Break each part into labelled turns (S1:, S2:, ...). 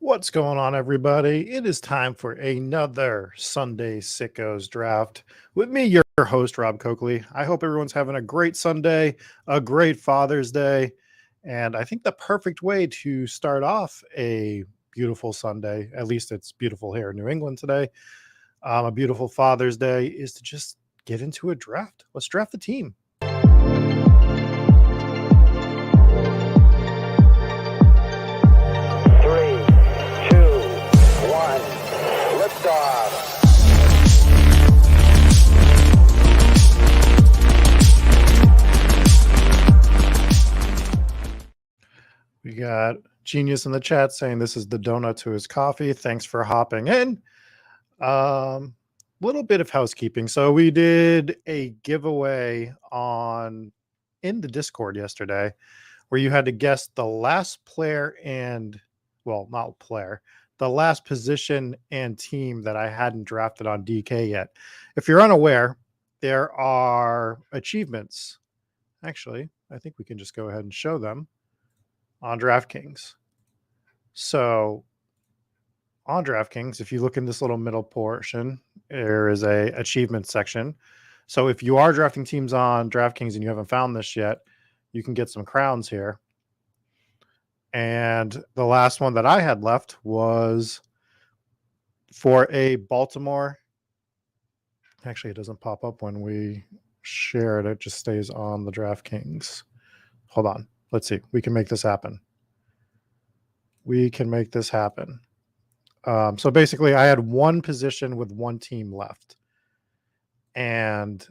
S1: What's going on, everybody? It is time for another Sunday Sickos draft with me, your host, Rob Coakley. I hope everyone's having a great Sunday, a great Father's Day, and I think the perfect way to start off a beautiful Sunday, at least it's beautiful here in New England today, a beautiful Father's Day, is to just get into a draft. Let's draft the team. We got Genius in the chat saying this is the donut to his coffee. Thanks for hopping in. Little bit of housekeeping. So we did a giveaway in the Discord yesterday where you had to guess the last player the last position and team that I hadn't drafted on DK yet. If you're unaware, there are achievements. Actually, I think we can just go ahead and show them on DraftKings. So on DraftKings, if you look in this little middle portion, there is a achievement section. So if you are drafting teams on DraftKings and you haven't found this yet, you can get some crowns here. And the last one that I had left was for a Baltimore. Actually, it doesn't pop up when we share it. It just stays on the DraftKings. Hold on. Let's see. We can make this happen. So basically, I had one position with one team left. And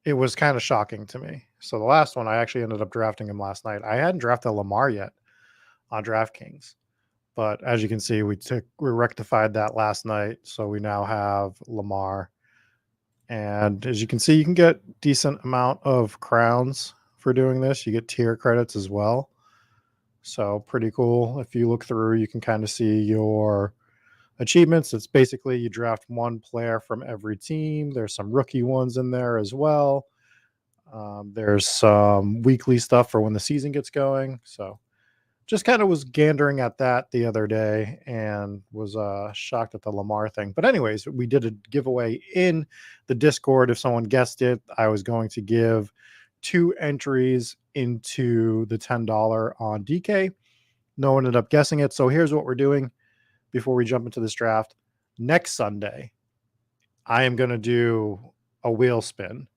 S1: it was kind of shocking to me. So the last one, I actually ended up drafting him last night. I hadn't drafted Lamar yet on DraftKings. But as you can see, we rectified that last night. So we now have Lamar. And as you can see, you can get decent amount of crowns for doing this. You get tier credits as well. So pretty cool. If you look through, you can kind of see your achievements. It's basically you draft one player from every team. There's some rookie ones in there as well. There's some weekly stuff for when the season gets going. So just kind of was gandering at that the other day and was shocked at the Lamar thing. But anyways, we did a giveaway in the Discord. If someone guessed it, I was going to give 2 entries into the $10 on DK. No one ended up guessing it. So here's what we're doing before we jump into this draft. Next Sunday, I am going to do a wheel spin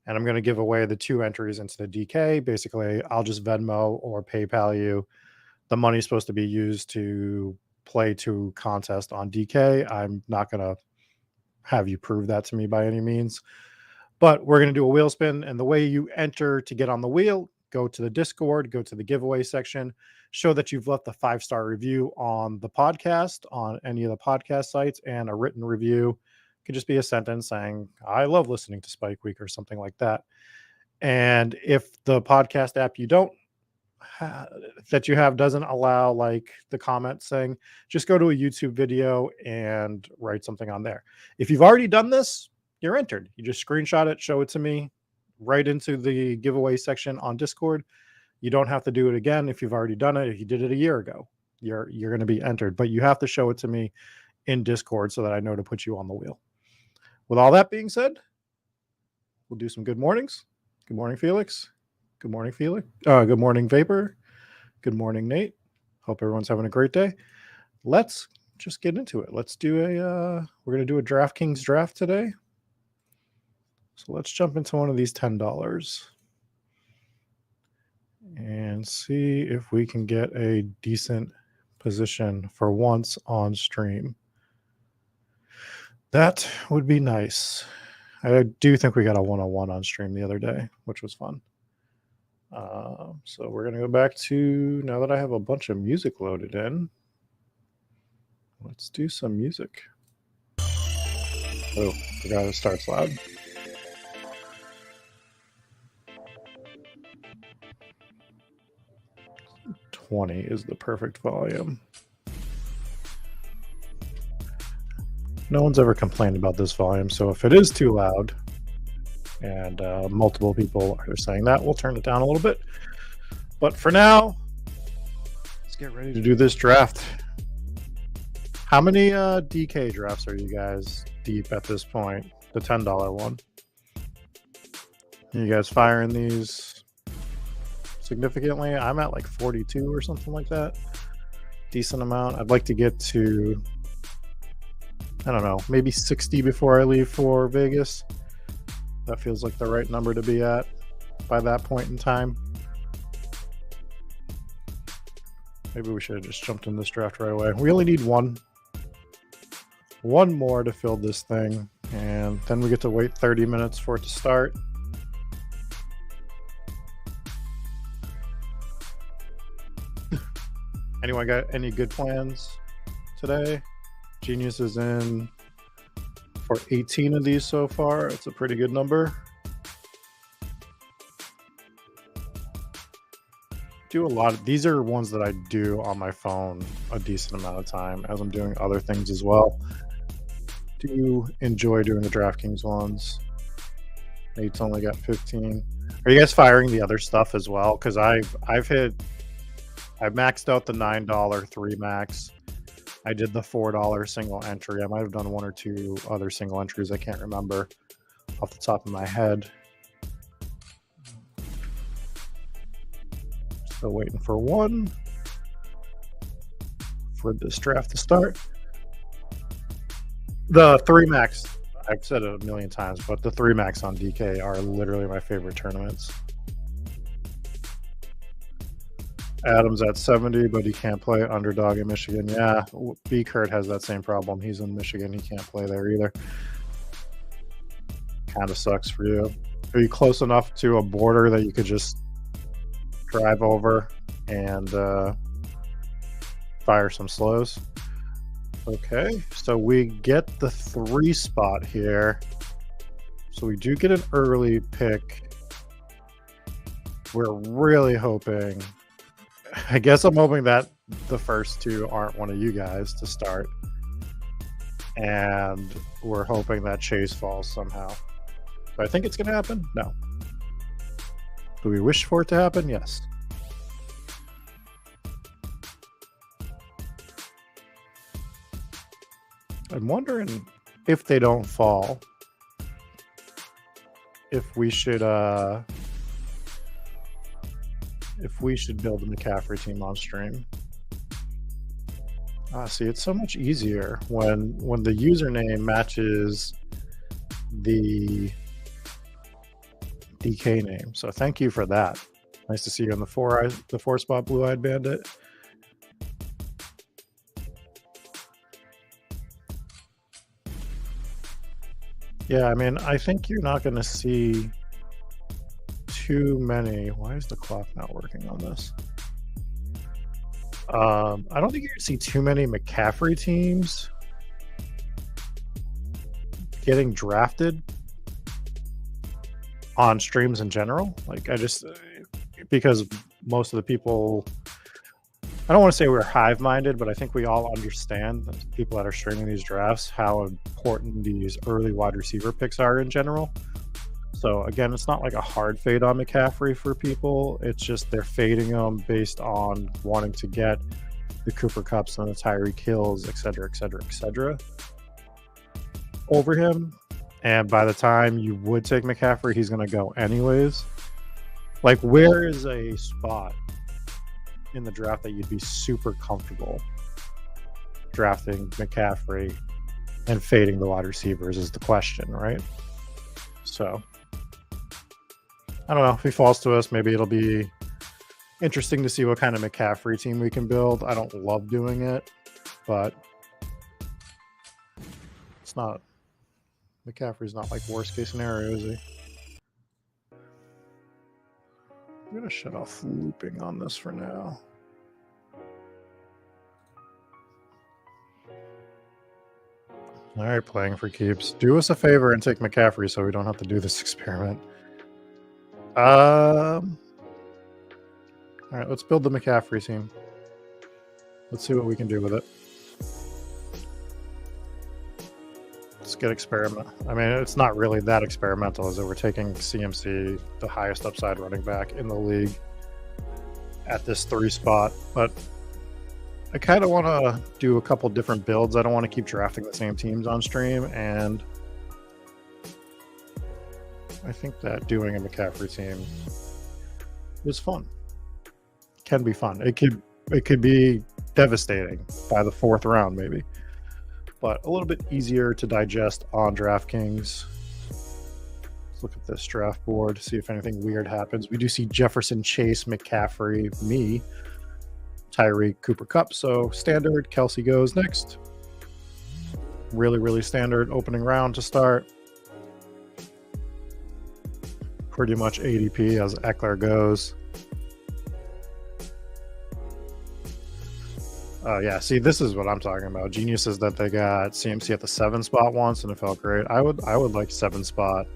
S1: and I'm going to give away the 2 entries into the DK. Basically, I'll just Venmo or PayPal you. The money's supposed to be used to play to contest on DK. I'm not going to have you prove that to me by any means. But we're going to do a wheel spin, and the way you enter to get on the wheel, go to the Discord, go to the giveaway section, show that you've left a 5-star review on the podcast, on any of the podcast sites, and a written review. It could just be a sentence saying, I love listening to Spike Week or something like that. And if the podcast app that you have doesn't allow like the comment saying, just go to a YouTube video and write something on there. If you've already done this, you're entered. You just screenshot it, show it to me right into the giveaway section on Discord. You don't have to do it again if you've already done it. If you did it a year ago, you're going to be entered, but you have to show it to me in Discord so that I know to put you on the wheel. With all that being said, we'll do some good mornings. Good morning, Felix. Good morning, Felix. Good morning, Vapor. Good morning, Nate. Hope everyone's having a great day. Let's just get into it. Let's do we're going to do a DraftKings draft today. So let's jump into one of these $10 and see if we can get a decent position for once on stream. That would be nice. I do think we got a 101 on stream the other day, which was fun. So we're going to go back to, now that I have a bunch of music loaded in, let's do some music. Oh, forgot it starts loud. $20 is the perfect volume. No one's ever complained about this volume, so if it is too loud, and multiple people are saying that, we'll turn it down a little bit. But for now, let's get ready to do this draft. How many DK drafts are you guys deep at this point? The $10 one. You guys firing these significantly? I'm at like 42 or something like that. Decent amount. I'd like to get to, I don't know, maybe 60 before I leave for Vegas. That feels like the right number to be at by that point in time. Maybe we should have just jumped in this draft right away. We only need one more to fill this thing, and then we get to wait 30 minutes for it to start. Anyone got any good plans today? Genius is in for 18 of these so far. It's a pretty good number. Do a lot of these are ones that I do on my phone a decent amount of time as I'm doing other things as well. Do enjoy doing the DraftKings ones. Nate's only got 15. Are you guys firing the other stuff as well? Because I've maxed out the $9 3 max. I did the $4 single entry. I might have done 1 or 2 other single entries. I can't remember off the top of my head. Still waiting for one for this draft to start. The 3 max, I've said it a million times, but the 3 max on DK are literally my favorite tournaments. Adam's at 70, but he can't play underdog in Michigan. Yeah, B. Kurt has that same problem. He's in Michigan. He can't play there either. Kind of sucks for you. Are you close enough to a border that you could just drive over and fire some slows? Okay, so we get the 3 spot here. So we do get an early pick. We're really hoping, I guess I'm hoping that the first 2 aren't one of you guys to start. And we're hoping that Chase falls somehow. Do I think it's going to happen? No. Do we wish for it to happen? Yes. I'm wondering if they don't fall, if we should build a McCaffrey team on stream. See, it's so much easier when the username matches the DK name. So thank you for that. Nice to see you on the 4 spot, Blue-Eyed Bandit. Yeah, I mean, I think you're not going to see too many. Why is the clock not working on this? I don't think you're going to see too many McCaffrey teams getting drafted on streams in general. Like, because most of the people, I don't want to say we're hive-minded, but I think we all understand, the people that are streaming these drafts, how important these early wide receiver picks are in general. So again, it's not like a hard fade on McCaffrey for people. It's just they're fading them based on wanting to get the Cooper Kupps and the Tyreek Hills, et cetera, over him. And by the time you would take McCaffrey, he's going to go anyways. Like, where is a spot in the draft that you'd be super comfortable drafting McCaffrey and fading the wide receivers is the question, right? So I don't know if he falls to us. Maybe it'll be interesting to see what kind of McCaffrey team we can build. I don't love doing it, but it's not, McCaffrey's not like worst case scenario, is he? I'm going to shut off looping on this for now. All right, playing for keeps. Do us a favor and take McCaffrey so we don't have to do this experiment. All right, let's build the McCaffrey team. Let's see what we can do with it. Let's get experiment. I mean, it's not really that experimental, as though we're taking CMC, the highest upside running back in the league, at this 3 spot. But I kind of want to do a couple different builds. I don't want to keep drafting the same teams on stream, and I think that doing a McCaffrey team is fun. Can be fun. It could be devastating by the 4th round, maybe, but a little bit easier to digest on DraftKings. Let's look at this draft board, see if anything weird happens. We do see Jefferson, Chase, McCaffrey, me, Tyreek, Cooper Kupp. So standard. Kelsey goes next. Really, really standard opening round to start. Pretty much ADP as Eckler goes. Yeah, see, this is what I'm talking about. Genius is that they got CMC at the 7 spot once, and it felt great. I would like 7 spot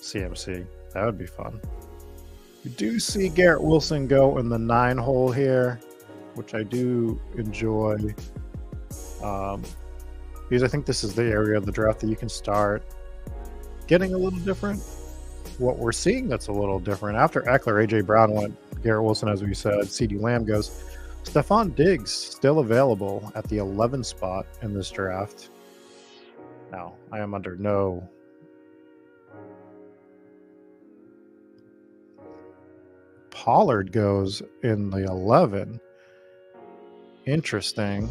S1: CMC. That would be fun. We do see Garrett Wilson go in the 9 hole here, which I do enjoy. Because I think this is the area of the draft that you can start getting a little different. What we're seeing that's a little different, after Eckler, AJ Brown went, Garrett Wilson, as we said, CeeDee Lamb goes. Stephon Diggs still available at the 11 spot in this draft. Now, I am under no Pollard goes in the 11. Interesting.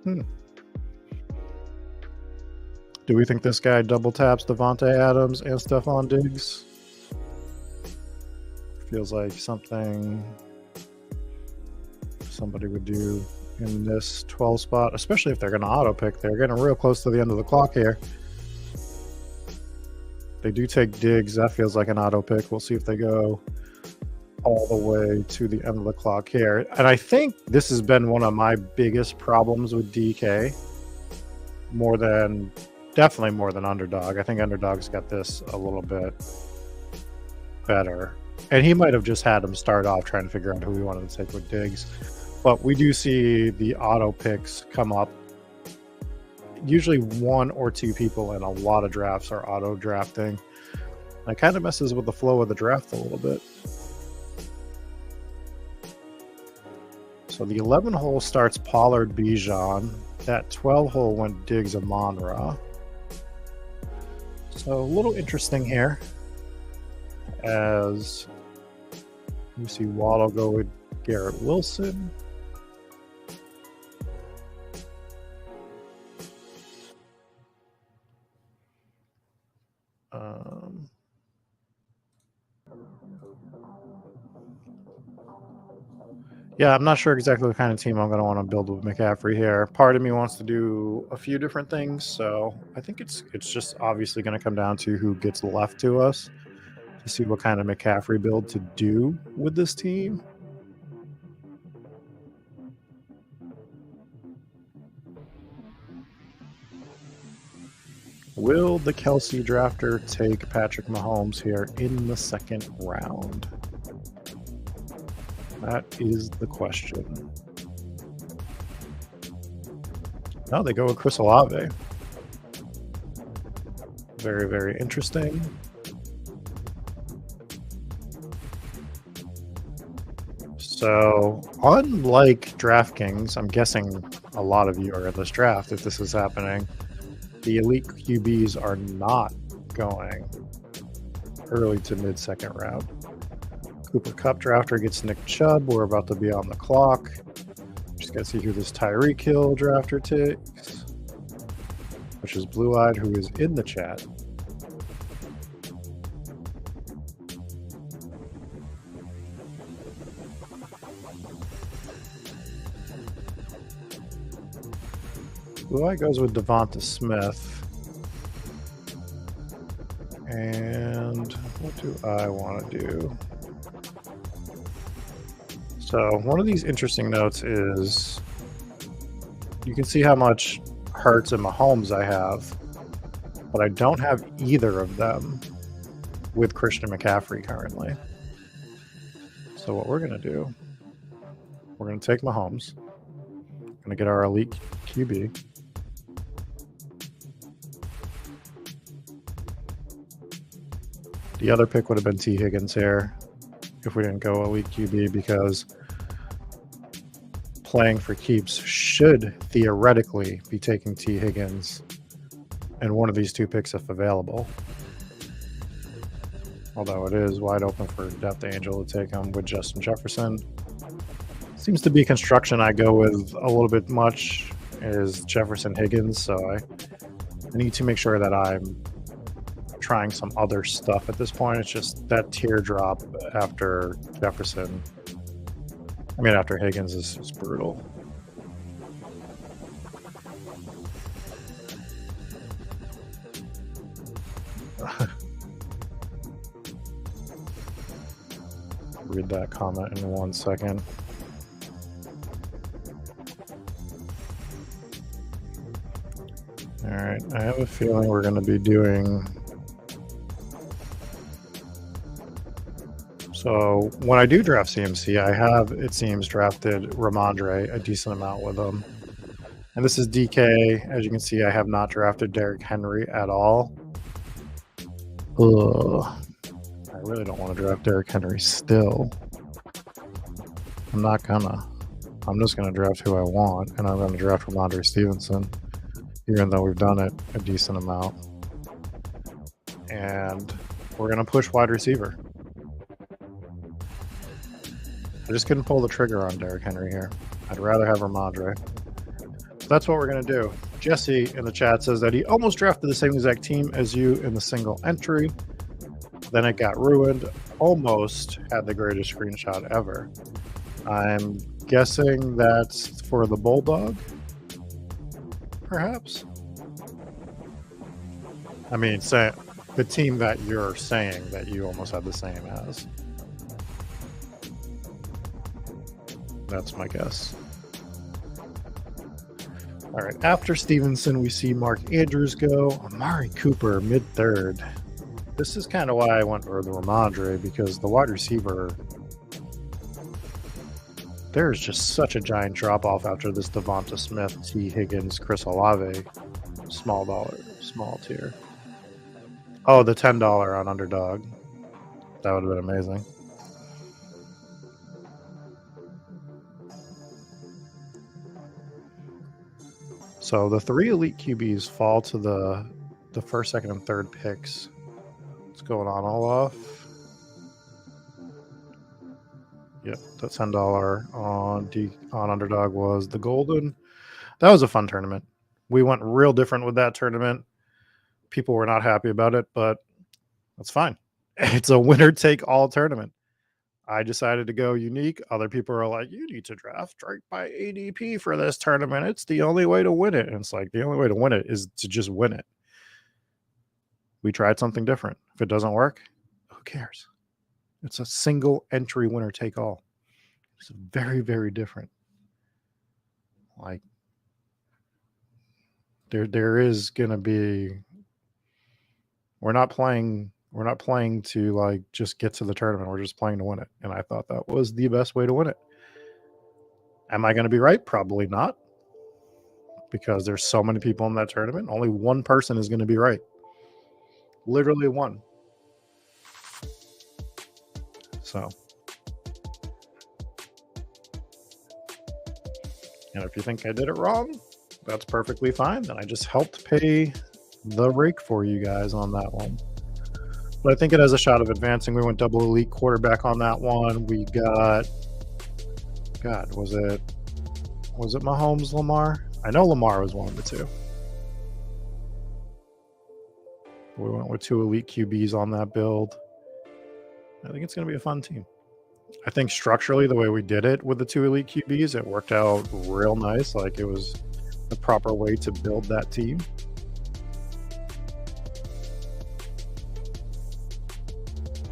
S1: Do we think this guy double taps Devontae Adams and Stephon Diggs? Feels like something somebody would do in this 12 spot, especially if they're going to auto pick. They're getting real close to the end of the clock here. They do take Diggs. That feels like an auto pick. We'll see if they go all the way to the end of the clock here. And I think this has been one of my biggest problems with DK. Definitely more than Underdog. I think Underdog's got this a little bit better. And he might have just had him start off trying to figure out who he wanted to take with Diggs. But we do see the auto picks come up. Usually 1 or 2 people in a lot of drafts are auto drafting. It kind of messes with the flow of the draft a little bit. So the 11 hole starts Pollard, Bijan. That 12 hole went Diggs, Amon-Ra. So a little interesting here, as you see Waddle go with Garrett Wilson. Yeah, I'm not sure exactly what kind of team I'm going to want to build with McCaffrey here. Part of me wants to do a few different things, so I think it's just obviously going to come down to who gets left to us to see what kind of McCaffrey build to do with this team. Will the Kelsey drafter take Patrick Mahomes here in the 2nd round? That is the question. No, they go with Chris Olave. Very, very interesting. So, unlike DraftKings, I'm guessing a lot of you are in this draft if this is happening. The elite QBs are not going early to mid-2nd round. Cooper Kupp drafter gets Nick Chubb. We're about to be on the clock. Just got to see who this Tyreek Hill drafter takes, which is Blue Eyed, who is in the chat. Blue Eyed goes with Devonta Smith. And what do I want to do? So one of these interesting notes is you can see how much Hurts and Mahomes I have, but I don't have either of them with Christian McCaffrey currently. So what we're going to do, we're going to take Mahomes. We're going to get our elite QB. The other pick would have been T. Higgins here. if we didn't go elite QB, because playing for keeps should theoretically be taking T. Higgins and one of these two picks if available. Although it is wide open for Depth Angel to take him with Justin Jefferson. Seems to be construction I go with a little bit much is Jefferson Higgins, so I need to make sure that I'm trying some other stuff at this point. It's just that teardrop after Jefferson. I mean, after Higgins is brutal. Read that comment in 1 second. All right, I have a feeling we're going to be doing. So when I do draft CMC, I have, it seems, drafted Ramondre a decent amount with him. And this is DK. As you can see, I have not drafted Derrick Henry at all. Ugh. I really don't want to draft Derrick Henry still. I'm not gonna. I'm just gonna draft who I want, and I'm gonna draft Ramondre Stevenson, even though we've done it a decent amount. And we're gonna push wide receiver. I just couldn't pull the trigger on Derrick Henry here. I'd rather have Ramondre. So that's what we're gonna do. Jesse in the chat says that he almost drafted the same exact team as you in the single entry. Then it got ruined. Almost had the greatest screenshot ever. I'm guessing that's for the Bulldog, perhaps. I mean, say the team that you're saying that you almost had the same as. That's my guess. All right, after Stevenson, we see Mark Andrews go. Amari Cooper, mid-third. This is kind of why I went for the Ramondre, because the wide receiver, there's just such a giant drop-off after this Devonta Smith, T. Higgins, Chris Olave, small tier. Oh, the $10 on Underdog. That would have been amazing. So the 3 elite QBs fall to the first, second, and third picks. What's going on, Olaf? Yep, that $10 on Underdog was the golden. That was a fun tournament. We went real different with that tournament. People were not happy about it, but that's fine. It's a winner-take-all tournament. I decided to go unique. Other people are like, you need to draft Drake by ADP for this tournament. It's the only way to win it. And it's like, the only way to win it is to just win it. We tried something different. If it doesn't work, who cares? It's a single entry winner take all. It's very, very different. Like, there is gonna be, we're not playing to like just get to the tournament. We're just playing to win it. And I thought that was the best way to win it. Am I going to be right? Probably not. Because there's so many people in that tournament. Only one person is going to be right. Literally one. So. And if you think I did it wrong, that's perfectly fine. Then I just helped pay the rake for you guys on that one. But I think it has a shot of advancing. We went double elite quarterback on that one. We got, God, was it Mahomes, Lamar? I know Lamar was one of the two. We went with 2 elite QBs on that build. I think it's going to be a fun team. I think structurally, the way we did it with the 2 elite QBs, it worked out real nice. Like, it was the proper way to build that team.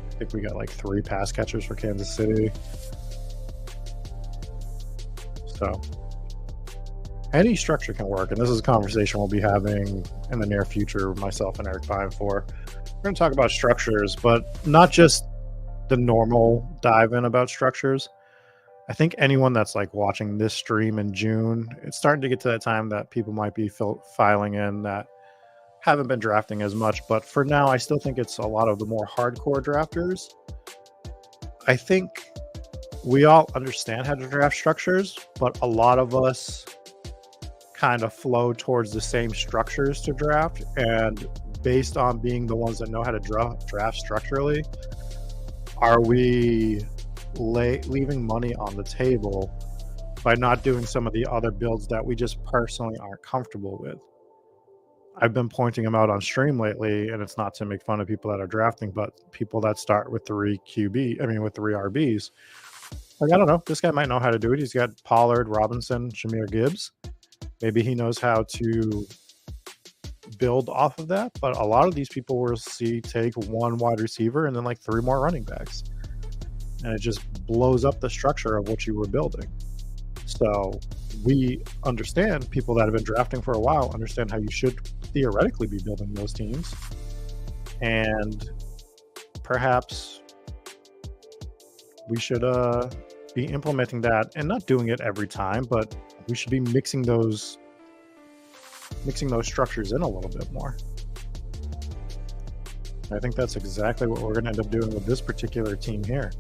S1: I think we got like 3 pass catchers for Kansas City. So any structure can work. And this is a conversation we'll be having in the near future, myself and Eric Bine for. We're going to talk about structures, but not just the normal dive in about structures. I think anyone that's like watching this stream in June, it's starting to get to that time that people might be filing in that haven't been drafting as much. But for now, I still think it's a lot of the more hardcore drafters. I think we all understand how to draft structures, but a lot of us kind of flow towards the same structures to draft, and based on being the ones that know how to draft structurally, are we leaving money on the table by not doing some of the other builds that we just personally aren't comfortable with? I've been pointing them out on stream lately, and it's not to make fun of people that are drafting, but people that start with with 3 RBs. Like, I don't know, this guy might know how to do it. He's got Pollard, Robinson, Jahmyr Gibbs. Maybe he knows how to build off of that, but a lot of these people will take one wide receiver and then like 3 more running backs, and it just blows up the structure of what you were building. So we understand, people that have been drafting for a while understand how you should theoretically be building those teams, and perhaps we should be implementing that, and not doing it every time, but we should be mixing those structures in a little bit more. I think that's exactly what we're going to end up doing with this particular team here.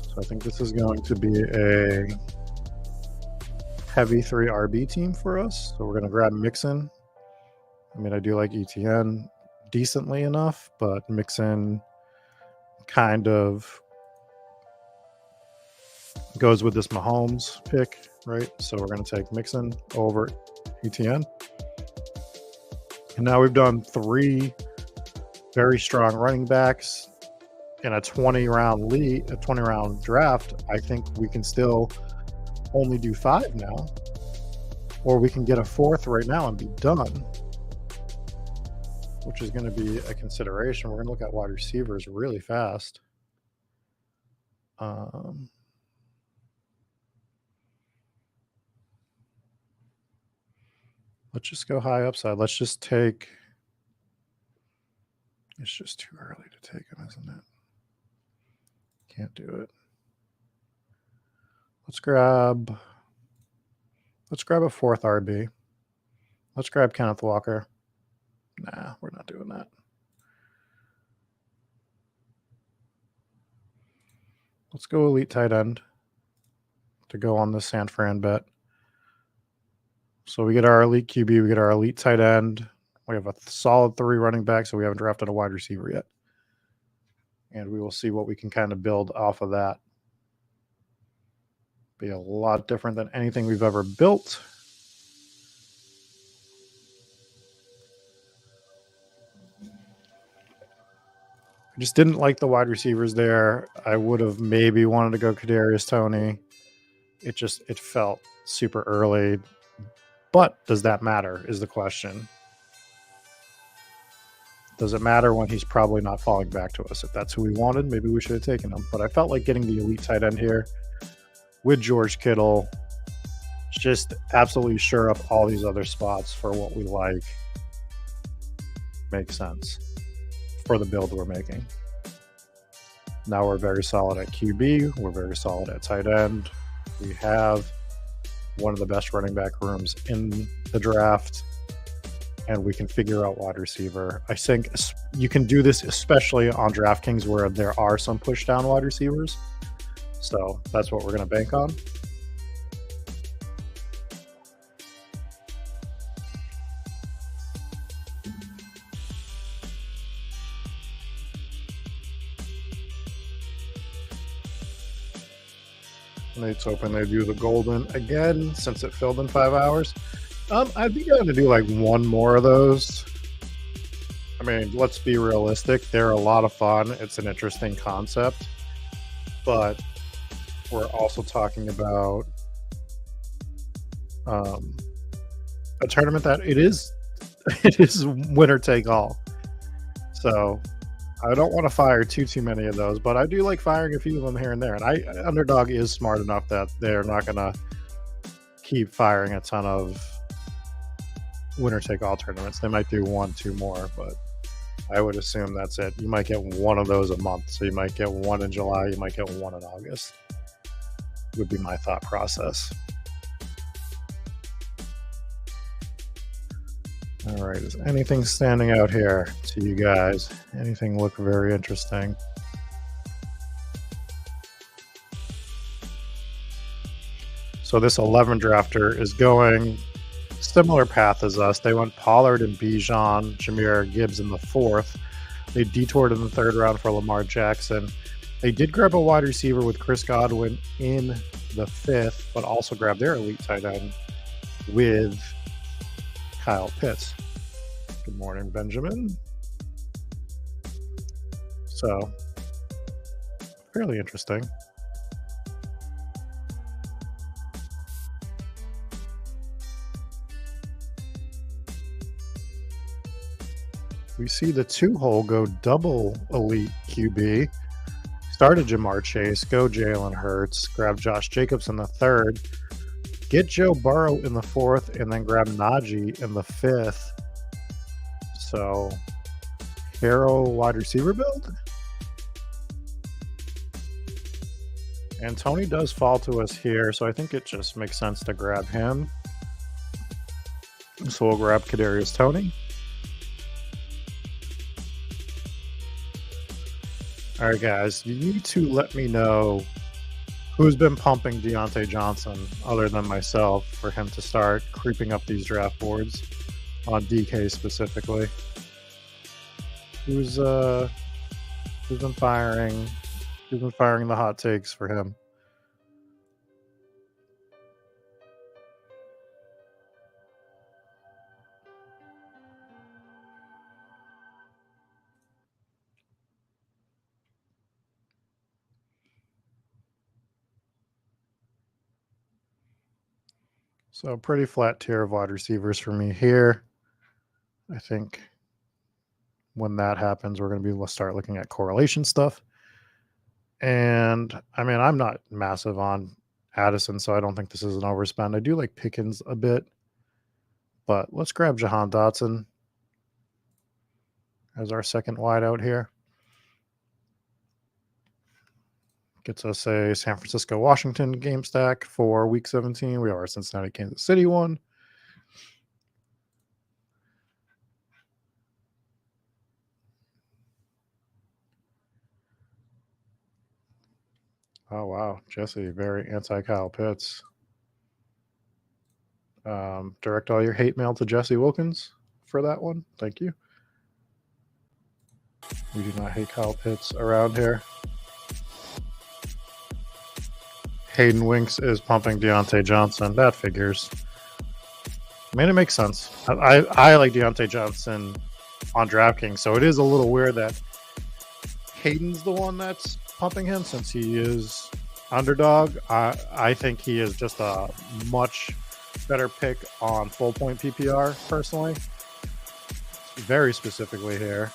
S1: So I think this is going to be a heavy 3 RB team for us. So we're going to grab Mixon. I mean, I do like ETN decently enough, but Mixon kind of goes with this Mahomes pick, right? So we're going to take Mixon over ETN. And now we've done 3 very strong running backs in a 20-round draft. I think we can still only do 5 now, or we can get a 4th right now and be done, which is going to be a consideration. We're going to look at wide receivers really fast. Let's just go high upside. Let's just take... It's just too early to take him, isn't it? Can't do it. Let's grab a 4th RB. Let's grab Kenneth Walker. Nah, we're not doing that. Let's go elite tight end to go on the San Fran bet. So we get our elite QB, we get our elite tight end. We have a solid 3 running backs, so we haven't drafted a wide receiver yet. And we will see what we can kind of build off of that. Be a lot different than anything we've ever built. I just didn't like the wide receivers there. I would have maybe wanted to go Kadarius Toney. It felt super early. But does that matter is the question. Does it matter when he's probably not falling back to us? If that's who we wanted, maybe we should have taken him. But I felt like getting the elite tight end here with George Kittle, just absolutely sure up all these other spots for what we like, makes sense for the build we're making. Now we're very solid at QB. We're very solid at tight end. We have one of the best running back rooms in the draft, and we can figure out wide receiver. I think you can do this especially on DraftKings where there are some push down wide receivers. So that's what we're going to bank on. Nate's hoping they do the golden again since it filled in 5 hours. I'd be going to do like 1 more of those. I mean, let's be realistic. They're a lot of fun. It's an interesting concept. But we're also talking about a tournament that it is winner take all. So I don't want to fire too many of those, but I do like firing a few of them here and there. And Underdog is smart enough that they're not going to keep firing a ton of winner take all tournaments. They might do 1, 2 more, but I would assume that's it. You might get 1 of those a month. So you might get 1 in July, you might get 1 in August, would be my thought process. All right, is anything standing out here to you guys? Anything look very interesting? So this 11 drafter is going similar path as us. They went Pollard and Bijan, Jahmyr Gibbs in the 4th. They detoured in the 3rd round for Lamar Jackson. They did grab a wide receiver with Chris Godwin in the 5th, but also grabbed their elite tight end with Kyle Pitts. Good morning, Benjamin. So, fairly interesting. We see the 2-hole go double elite QB. Started Jamar Chase, go Jalen Hurts, grab Josh Jacobs in the 3rd, get Joe Burrow in the 4th, and then grab Najee in the 5th. So, hero wide receiver build. And Tourney does fall to us here, so I think it just makes sense to grab him. So we'll grab Kadarius Tourney. All right, guys, you need to let me know who's been pumping Deontay Johnson other than myself for him to start creeping up these draft boards on DK specifically. Who's been firing the hot takes for him? So pretty flat tier of wide receivers for me here. I think when that happens, we're going to be start looking at correlation stuff. And I mean, I'm not massive on Addison, so I don't think this is an overspend. I do like Pickens a bit, but let's grab Jahan Dotson as our second wideout here. Gets us a San Francisco, Washington game stack for week 17. We have our Cincinnati, Kansas City one. Oh, wow. Jesse, very anti-Kyle Pitts. Direct all your hate mail to Jesse Wilkins for that one. Thank you. We do not hate Kyle Pitts around here. Hayden Winks is pumping Deontay Johnson. That figures. I mean, it makes sense. I like Deontay Johnson on DraftKings, so it is a little weird that Hayden's the one that's pumping him since he is underdog. I think he is just a much better pick on full point PPR, personally. Very specifically here.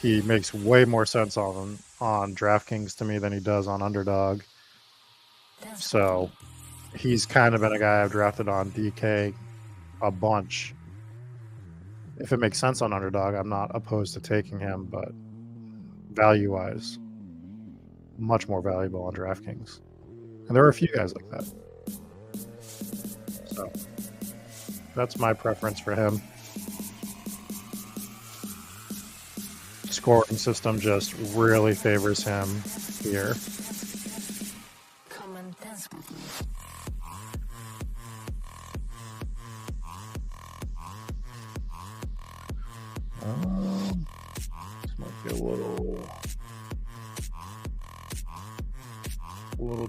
S1: He makes way more sense on DraftKings to me than he does on underdog. So he's kind of been a guy I've drafted on DK a bunch. If it makes sense on underdog, I'm not opposed to taking him, but value-wise, much more valuable on DraftKings. And there are a few guys like that. So that's my preference for him. Scoring system just really favors him here. This might be a little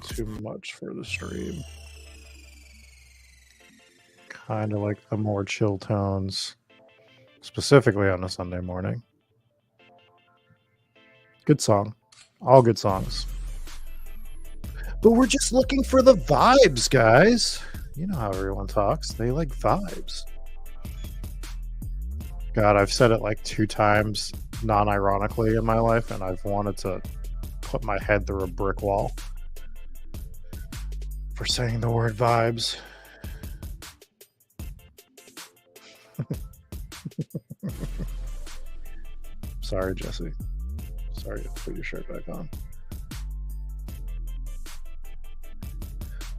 S1: too much for the stream. Kind of like the more chill tones, specifically on a Sunday morning. Good song. All good songs. But we're just looking for the vibes, guys. You know how everyone talks. They like vibes. God, I've said it like 2 times non-ironically in my life, and I've wanted to put my head through a brick wall for saying the word vibes. Sorry, Jesse. Sorry to put your shirt back on.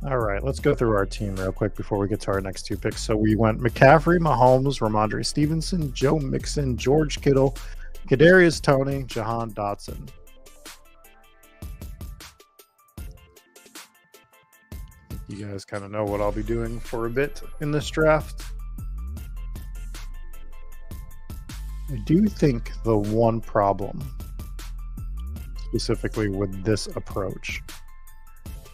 S1: All right, let's go through our team real quick before we get to our next two picks. So we went McCaffrey, Mahomes, Ramondre Stevenson, Joe Mixon, George Kittle, Kadarius Toney, Jahan Dotson. You guys kind of know what I'll be doing for a bit in this draft. I do think the one problem specifically with this approach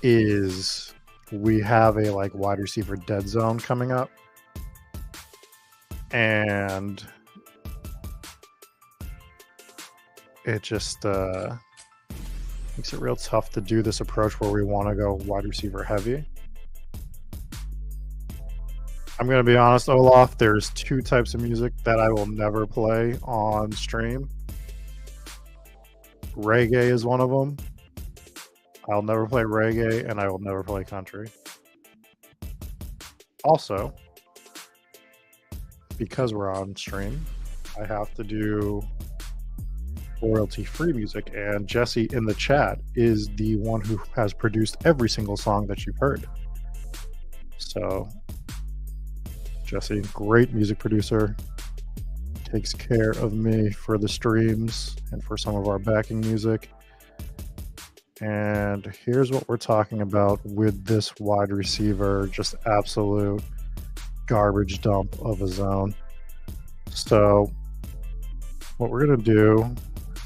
S1: is we have a like wide receiver dead zone coming up, and it just makes it real tough to do this approach where we want to go wide receiver heavy. I'm going to be honest, Olaf, there's two types of music that I will never play on stream. Reggae is one of them. I'll never play reggae, and I will never play country. Also, because we're on stream, I have to do royalty-free music, and Jesse in the chat is the one who has produced every single song that you've heard. So Jesse, great music producer, takes care of me for the streams and for some of our backing music. And here's what we're talking about with this wide receiver, just absolute garbage dump of a zone. So what we're going to do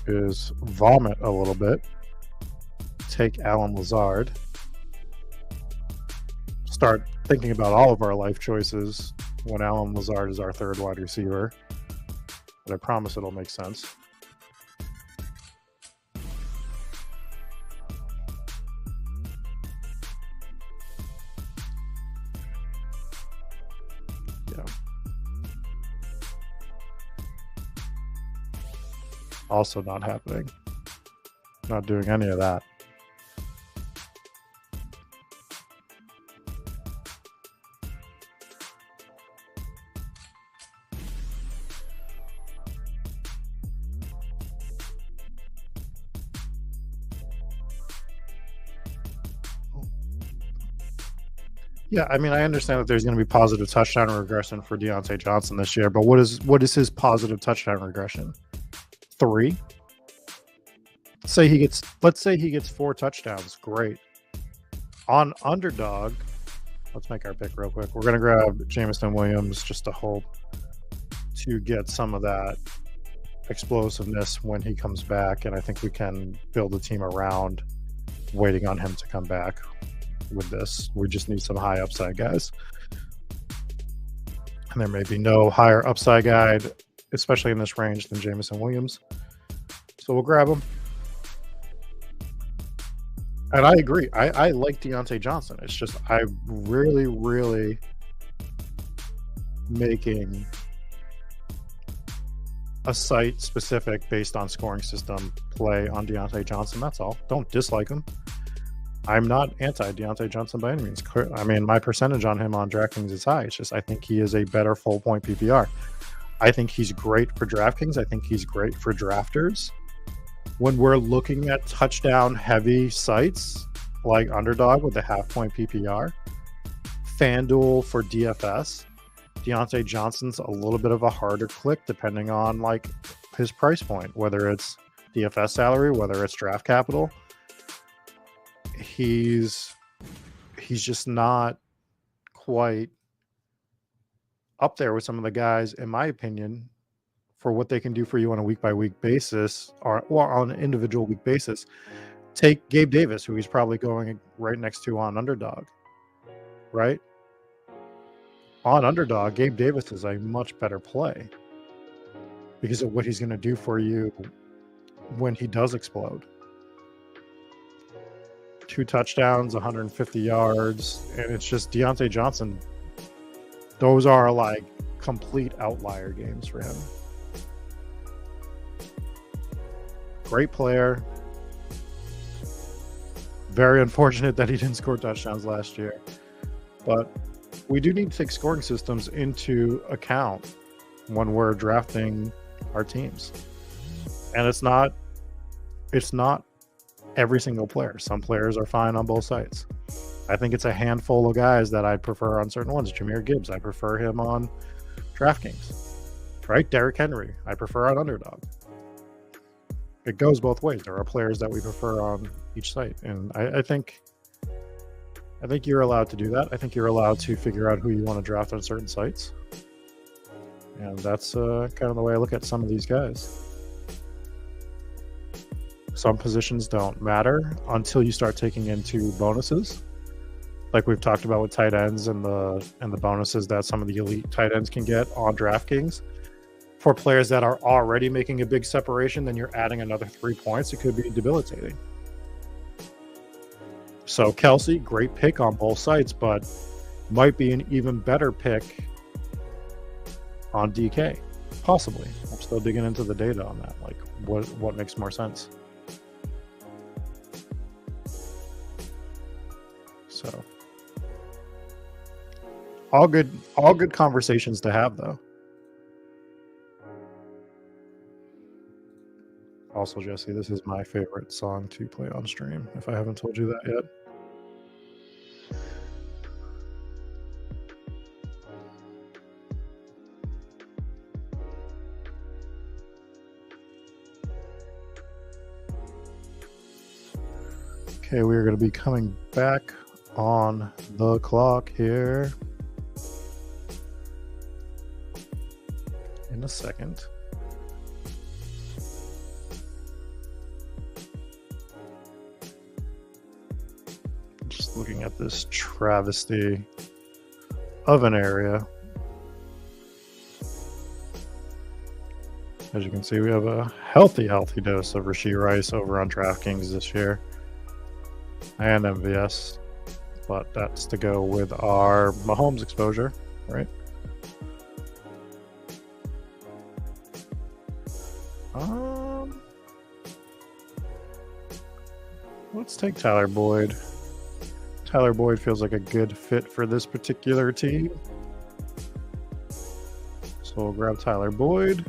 S1: is vomit a little bit, take Allen Lazard, start thinking about all of our life choices when Allen Lazard is our third wide receiver. But I promise it'll make sense. Yeah. Also not happening. Not doing any of that. Yeah, I mean, I understand that there's going to be positive touchdown regression for Deontay Johnson this year, but what is his positive touchdown regression? 3. Let's say he gets 4 touchdowns. Great. On underdog, let's make our pick real quick. We're going to grab Jameson Williams just to hope to get some of that explosiveness when he comes back, and I think we can build a team around waiting on him to come back. With this, we just need some high upside guys, and there may be no higher upside guy, especially in this range, than Jameson Williams, so we'll grab him. And I agree, I like Deontay Johnson. It's just I'm really making a site specific based on scoring system play on Deontay Johnson. That's all. Don't dislike him. I'm not anti-Deontay Johnson by any means. I mean, my percentage on him on DraftKings is high. It's just I think he is a better full-point PPR. I think he's great for DraftKings. I think he's great for drafters. When we're looking at touchdown-heavy sites like Underdog with the half-point PPR, FanDuel for DFS, Deontay Johnson's a little bit of a harder click depending on like his price point, whether it's DFS salary, whether it's draft capital. He's just not quite up there with some of the guys, in my opinion, for what they can do for you on a week-by-week basis or on an individual week basis. Take Gabe Davis, who he's probably going right next to on Underdog, right? On Underdog, Gabe Davis is a much better play because of what he's going to do for you when he does explode. 2 touchdowns, 150 yards, and it's just Deontay Johnson. Those are like complete outlier games for him. Great player. Very unfortunate that he didn't score touchdowns last year. But we do need to take scoring systems into account when we're drafting our teams. And it's not every single player. Some players are fine on both sides. I think it's a handful of guys that I prefer on certain ones. Jahmyr Gibbs, I prefer him on DraftKings, right? Derrick Henry, I prefer on Underdog. It goes both ways. There are players that we prefer on each site, and I think you're allowed to do that. I think you're allowed to figure out who you want to draft on certain sites, and that's kind of the way I look at some of these guys. Some positions don't matter until you start taking into bonuses, like we've talked about with tight ends and the bonuses that some of the elite tight ends can get on DraftKings. For players that are already making a big separation, then you're adding another 3 points. It could be debilitating. So Kelsey, great pick on both sites, but might be an even better pick on DK, possibly. I'm still digging into the data on that. Like, what makes more sense? So, all good conversations to have, though. Also, Jesse, this is my favorite song to play on stream, if I haven't told you that yet. Okay, we are going to be coming back on the clock here in a second. Just looking at this travesty of an area. As you can see, we have a healthy dose of Rashee Rice over on DraftKings this year. And MVS. But that's to go with our Mahomes exposure, right? Let's take Tyler Boyd. Tyler Boyd feels like a good fit for this particular team. So we'll grab Tyler Boyd.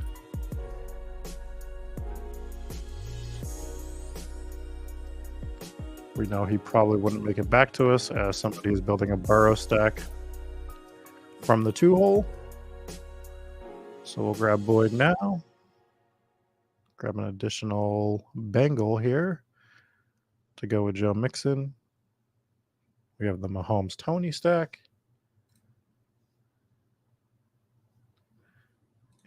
S1: We know he probably wouldn't make it back to us as somebody is building a Burrow stack from the 2-hole. So we'll grab Boyd now. Grab an additional Bengal here to go with Joe Mixon. We have the Mahomes Tourney stack.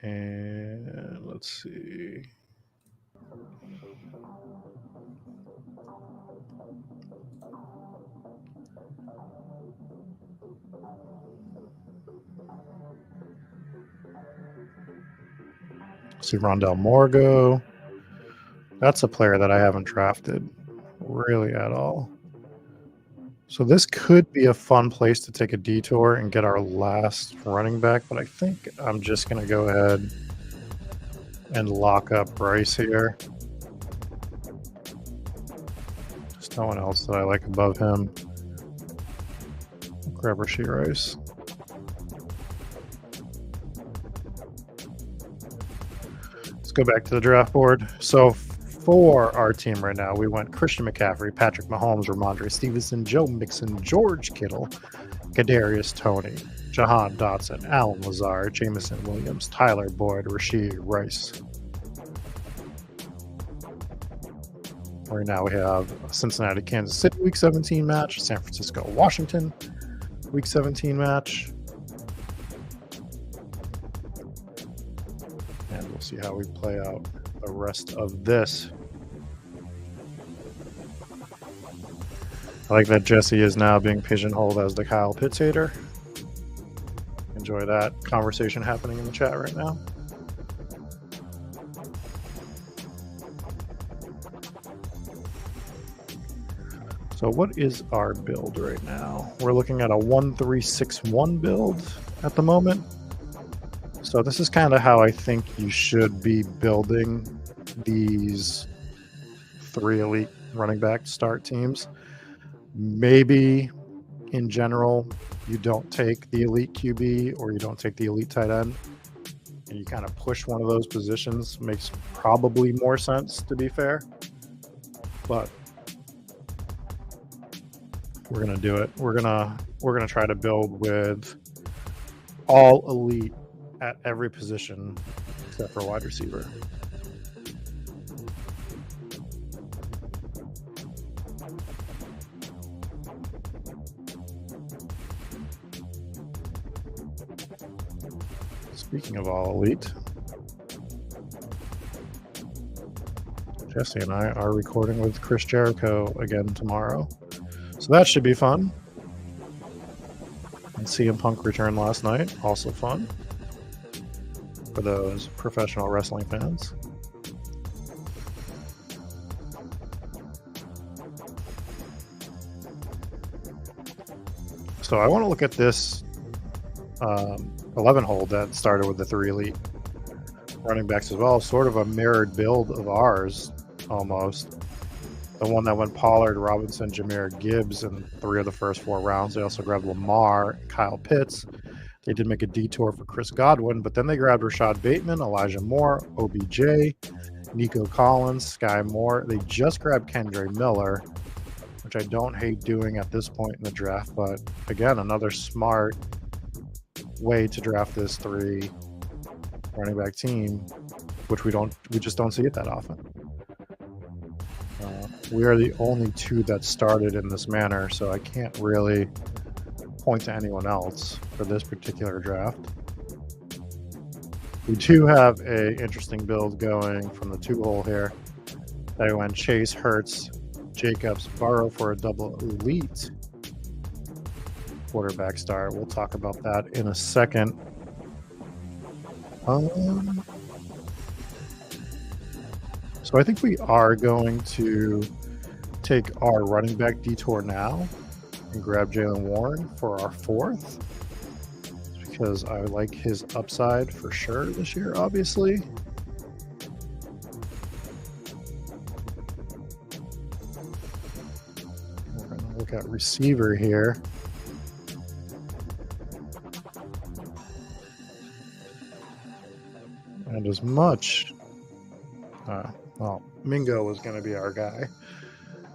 S1: And let's see. See Rondell Moore go. That's a player that I haven't drafted really at all. So this could be a fun place to take a detour and get our last running back, but I think I'm just going to go ahead and lock up Bryce here. There's no one else that I like above him. Grab Rashee Rice. Let's go back to the draft board. So for our team right now, we went Christian McCaffrey, Patrick Mahomes, Ramondre Stevenson, Joe Mixon, George Kittle, Kadarius Toney, Jahan Dotson, Allen Lazard, Jameson Williams, Tyler Boyd, Rashee Rice. Right now we have Cincinnati, Kansas City Week 17 match, San Francisco, Washington Week 17 match. And we'll see how we play out the rest of this. I like that Jesse is now being pigeonholed as the Kyle Pitts hater. Enjoy that conversation happening in the chat right now. So what is our build right now? We're looking at a 1-3-6-1 build at the moment. So this is kind of how I think you should be building these 3 elite running back start teams. Maybe in general, you don't take the elite QB or you don't take the elite tight end, and you kind of push one of those positions. Makes probably more sense, to be fair. But We're gonna do it. We're gonna try to build with all elite at every position except for wide receiver. Speaking of all elite, Jesse and I are recording with Chris Jericho again tomorrow. So that should be fun. And CM Punk returned last night, also fun for those professional wrestling fans. So I want to look at this 11 hole that started with the 3 elite running backs as well, sort of a mirrored build of ours almost. The one that went Pollard, Robinson, Jahmyr Gibbs in 3 of the first 4 rounds. They also grabbed Lamar, Kyle Pitts. They did make a detour for Chris Godwin, but then they grabbed Rashad Bateman, Elijah Moore, OBJ, Nico Collins, Sky Moore. They just grabbed Kendre Miller, which I don't hate doing at this point in the draft, but again, another smart way to draft this 3 running back team, which we just don't see it that often. We are the only 2 that started in this manner, so I can't really point to anyone else for this particular draft. We do have a interesting build going from the 2 hole here. They went Chase, Hurts, Jacobs, Burrow for a double elite quarterback start. We'll talk about that in a second. So I think we are going to take our running back detour now and grab Jaylen Warren for our 4th, because I like his upside for sure this year, obviously. We're going to look at receiver here. And as much, well, Mingo was going to be our guy.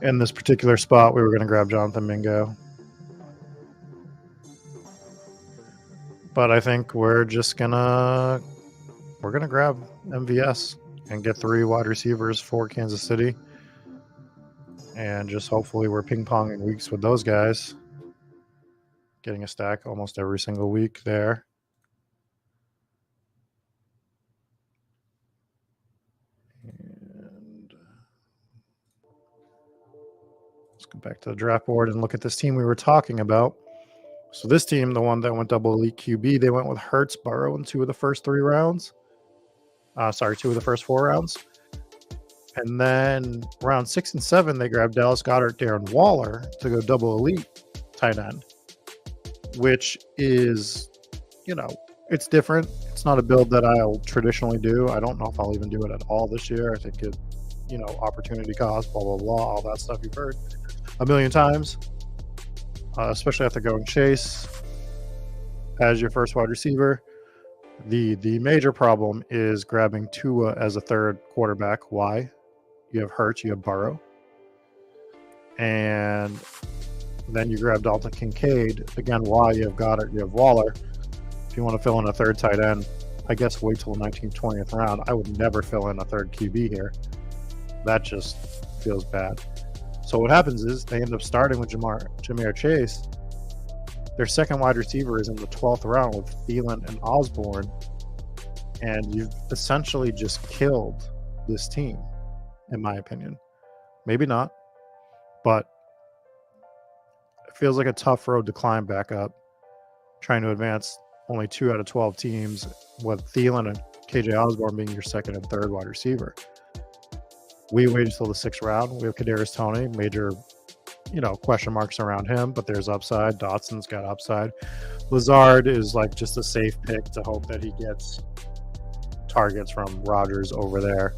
S1: In this particular spot, we were going to grab Jonathan Mingo. But I think we're gonna grab MVS and get 3 wide receivers for Kansas City. And just hopefully we're ping-ponging weeks with those guys. Getting a stack almost every single week there. And let's go back to the draft board and look at this team we were talking about. So this team, the one that went double elite QB, they went with Hurts, Burrow in 2 of the first 3 rounds. 2 of the first 4 rounds. And then round 6 and 7, they grabbed Dallas Goedert, Darren Waller to go double elite tight end, which is, it's different. It's not a build that I'll traditionally do. I don't know if I'll even do it at all this year. I think it, opportunity cost, blah, blah, blah, all that stuff you've heard a million times, especially after going Chase as your first wide receiver. The major problem is grabbing Tua as a 3rd quarterback. Why? You have Hurts, you have Burrow. And then you grab Dalton Kincaid. Again, why? You have Goddard, you have Waller. If you want to fill in a 3rd tight end, I guess wait till the 19th, 20th round. I would never fill in a 3rd QB here. That just feels bad. So what happens is they end up starting with Jahmyr Chase. Their 2nd wide receiver is in the 12th round with Thielen and Osborne. And you've essentially just killed this team, in my opinion. Maybe not, but it feels like a tough road to climb back up, trying to advance only 2 out of 12 teams with Thielen and KJ Osborne being your 2nd and 3rd wide receiver. We waited until the 6th round. We have Kadarius Toney, major, question marks around him, but there's upside. Dotson's got upside. Lazard is like just a safe pick to hope that he gets targets from Rodgers over there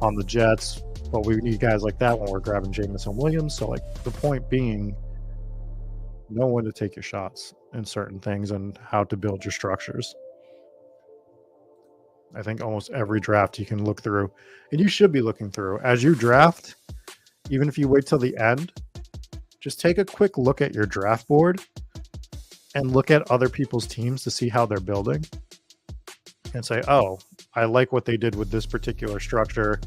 S1: on the Jets. But we need guys like that when we're grabbing Jameson Williams. So, the point being, know when to take your shots in certain things and how to build your structures. I think almost every draft you can look through, and you should be looking through as you draft. Even if you wait till the end, just take a quick look at your draft board and look at other people's teams to see how they're building and say, oh, I like what they did with this particular structure.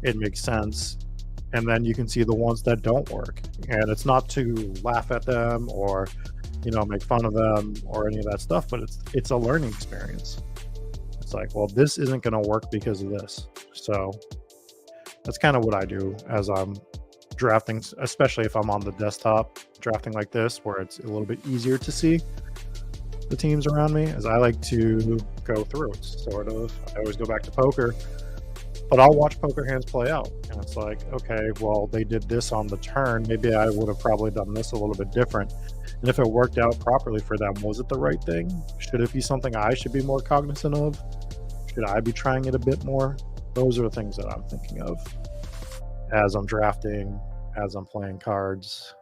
S1: It makes sense. And then you can see the ones that don't work. And it's not to laugh at them or, make fun of them or any of that stuff, but it's a learning experience. It's like, well, this isn't going to work because of this. So that's kind of what I do as I'm drafting, especially if I'm on the desktop drafting like this, where it's a little bit easier to see the teams around me, as I like to go through. It's sort of, I always go back to poker, but I'll watch poker hands play out. And it's like, okay, well, they did this on the turn. Maybe I would have probably done this a little bit different. And if it worked out properly for them, was it the right thing? Should it be something I should be more cognizant of? Should I be trying it a bit more? Those are the things that I'm thinking of as I'm drafting, as I'm playing cards.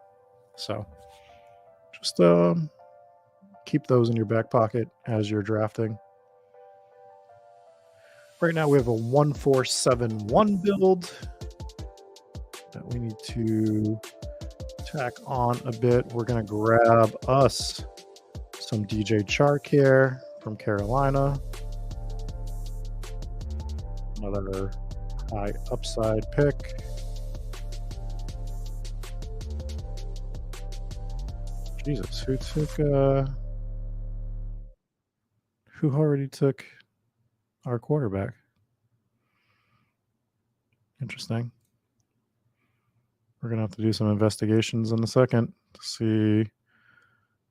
S1: So just keep those in your back pocket as you're drafting. Right now we have a 1471 build that we need to tack on a bit. We're going to grab us some DJ Chark here from Carolina. Another high upside pick. Jesus, who already took our quarterback? Interesting. We're going to have to do some investigations in a second to see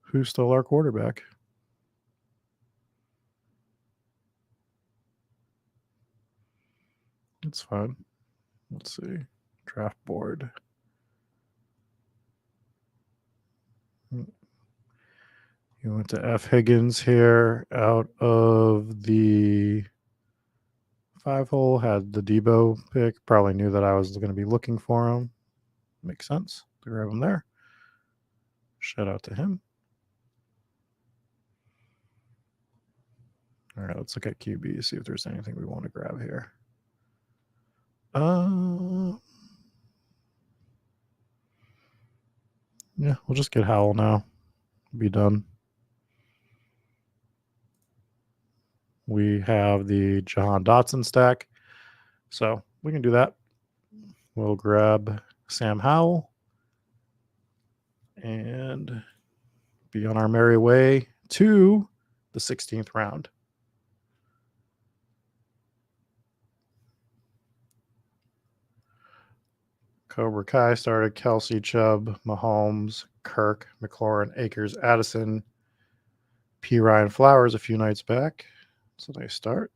S1: who stole our quarterback. It's fine. Let's see. Draft board. You went to F. Higgins here out of the 5-hole, had the Debo pick. Probably knew that I was going to be looking for him. Makes sense to grab him there. Shout out to him. All right, let's look at QB, see if there's anything we want to grab here. Yeah, we'll just get Howell now. Be done. We have the Jahan Dotson stack, so we can do that. We'll grab Sam Howell and be on our merry way to the 16th round. Cobra Kai started. Kelsey, Chubb, Mahomes, Kirk, McLaurin, Akers, Addison, P. Ryan Flowers a few nights back. So they start.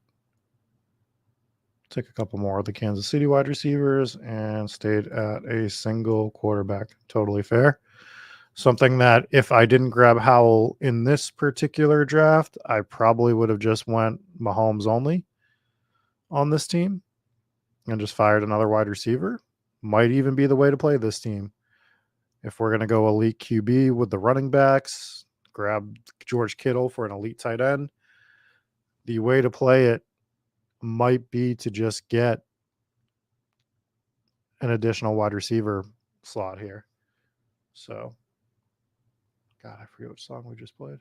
S1: Took a couple more of the Kansas City wide receivers and stayed at a single quarterback. Totally fair. Something that if I didn't grab Howell in this particular draft, I probably would have just went Mahomes only on this team and just fired another wide receiver. Might even be the way to play this team. If we're going to go elite QB with the running backs, grab George Kittle for an elite tight end, the way to play it might be to just get an additional wide receiver slot here. So, God, I forget which song we just played.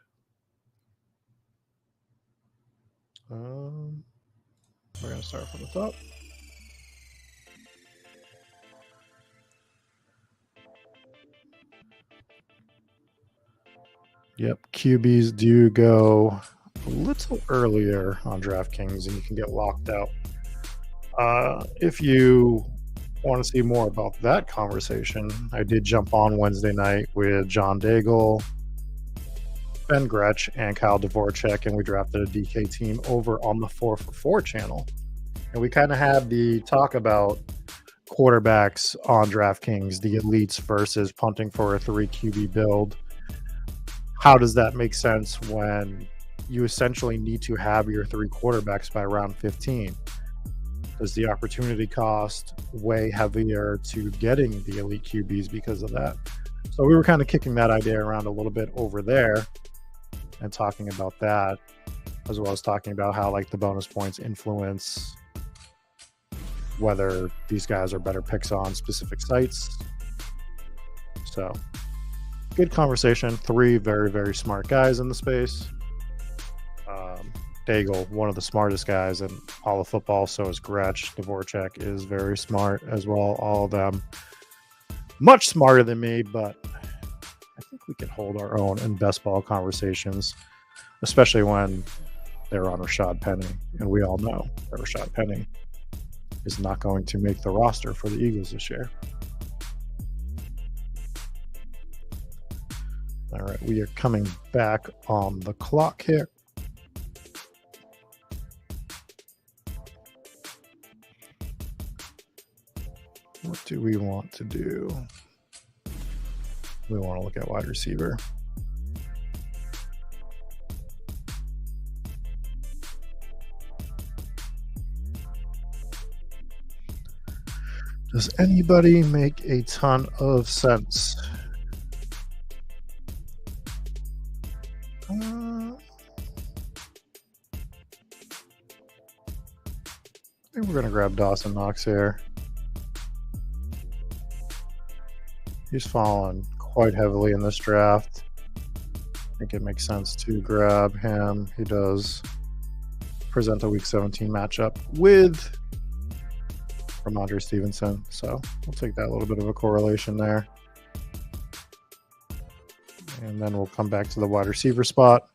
S1: We're going to start from the top. Yep, QBs do go a little earlier on DraftKings and you can get locked out. If you want to see more about that conversation, I did jump on Wednesday night with John Daigle, Ben Gretsch, and Kyle Dvorak, and we drafted a DK team over on the 4for4 channel. And we kind of had the talk about quarterbacks on DraftKings, the elites versus punting for a 3 QB build. How does that make sense when you essentially need to have your 3 quarterbacks by round 15? Is the opportunity cost way heavier to getting the elite QBs because of that? So we were kind of kicking that idea around a little bit over there and talking about that, as well as talking about how like the bonus points influence whether these guys are better picks on specific sites. So good conversation. 3 very, very smart guys in the space. Daigle, one of the smartest guys in all of football. So is Gretsch. Dvorak is very smart as well. All of them much smarter than me, but I think we can hold our own in best ball conversations, especially when they're on Rashad Penny. And we all know that Rashad Penny is not going to make the roster for the Eagles this year. All right, we are coming back on the clock here. What do we want to do? We want to look at wide receiver. Does anybody make a ton of sense? I think we're going to grab Dawson Knox here. He's fallen quite heavily in this draft. I think it makes sense to grab him. He does present a Week 17 matchup with Ramondre Stevenson. So we'll take that little bit of a correlation there. And then we'll come back to the wide receiver spot.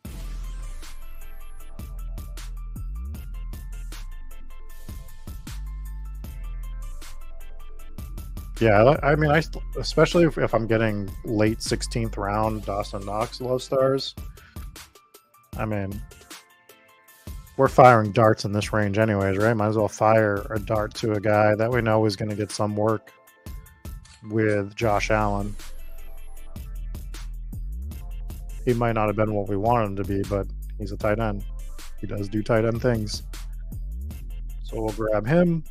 S1: Yeah, I mean, especially if I'm getting late 16th round Dawson Knox low stars. I mean, we're firing darts in this range anyways, right? Might as well fire a dart to a guy that we know is going to get some work with Josh Allen. He might not have been what we wanted him to be, but he's a tight end. He does do tight end things. So we'll grab him.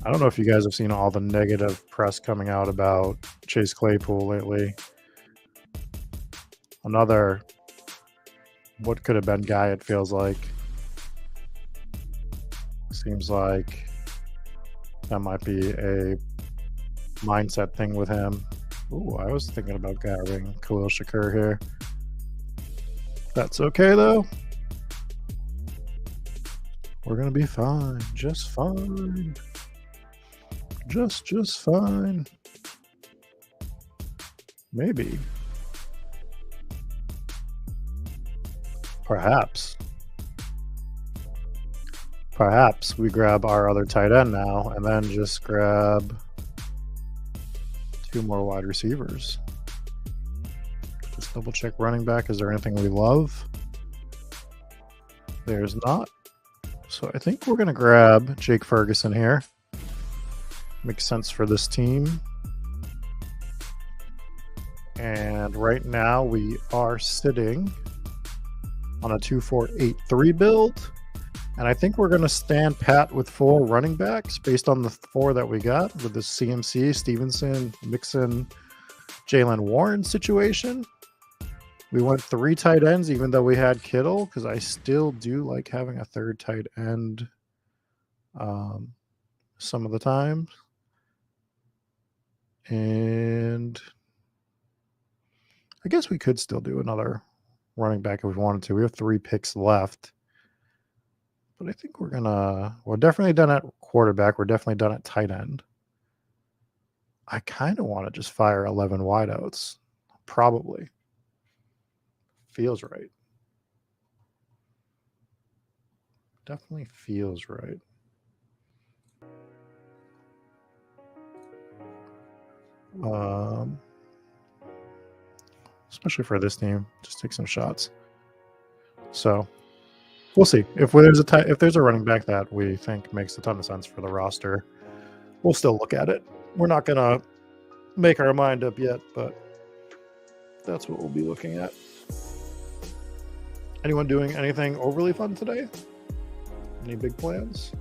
S1: I don't know if you guys have seen all the negative press coming out about Chase Claypool lately. Another what could have been guy, it feels like. Seems like that might be a mindset thing with him. Ooh, I was thinking about grabbing Khalil Shakur here. That's okay, though. We're going to be fine. Just fine. Just fine. Maybe. Perhaps we grab our other tight end now and then just grab 2 more wide receivers. Just double check running back. Is there anything we love? There's not. So I think we're going to grab Jake Ferguson here. Makes sense for this team. And right now we are sitting on a 2-4-8-3 build. And I think we're going to stand pat with 4 running backs based on the 4 that we got with the CMC, Stevenson, Mixon, Jalen Warren situation. We went 3 tight ends, even though we had Kittle, because I still do like having a 3rd tight end some of the times. And I guess we could still do another running back if we wanted to. We have 3 picks left. But I think we're definitely done at quarterback. We're definitely done at tight end. I kind of want to just fire 11 wideouts. Probably. Feels right. Definitely feels right. Especially for this team, just take some shots. So we'll see if there's a running back that we think makes a ton of sense for the roster. We'll still look at it. We're not gonna make our mind up yet, but that's what we'll be looking at. Anyone doing anything overly fun today? Any big plans?